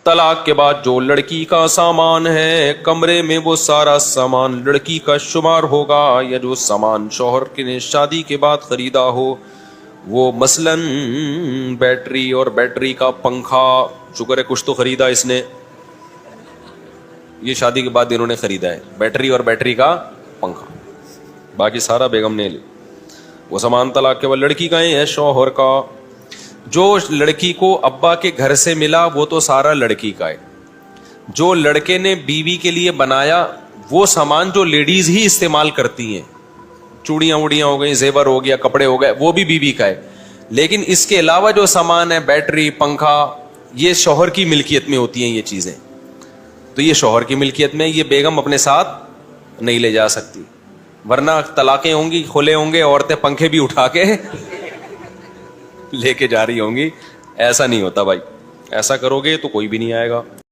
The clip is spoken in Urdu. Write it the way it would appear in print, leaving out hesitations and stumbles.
طلاق کے بعد جو لڑکی کا سامان ہے کمرے میں وہ سارا سامان لڑکی کا شمار ہوگا، یا جو سامان شوہر کے نے شادی کے بعد خریدا ہو، وہ مثلاً بیٹری اور بیٹری کا پنکھا، شکر ہے کچھ تو خریدا اس نے، یہ شادی کے بعد انہوں نے خریدا ہے، بیٹری اور بیٹری کا پنکھا، باقی سارا بیگم نے لے، وہ سامان طلاق کے بعد لڑکی کا ہے شوہر کا۔ جو لڑکی کو ابا کے گھر سے ملا وہ تو سارا لڑکی کا ہے، جو لڑکے نے بیوی کے لیے بنایا وہ سامان جو لیڈیز ہی استعمال کرتی ہیں، چوڑیاں وڑیاں ہو گئی، زیور ہو گیا، کپڑے ہو گئے، وہ بھی بیوی کا ہے، لیکن اس کے علاوہ جو سامان ہے بیٹری پنکھا یہ شوہر کی ملکیت میں ہوتی ہیں یہ چیزیں، تو یہ شوہر کی ملکیت میں، یہ بیگم اپنے ساتھ نہیں لے جا سکتی، ورنہ طلاقیں ہوں گی، کھلے ہوں گے، عورتیں پنکھے بھی اٹھا کے لے کے جا رہی ہوں گی۔ ایسا نہیں ہوتا بھائی، ایسا کرو گے تو کوئی بھی نہیں آئے گا۔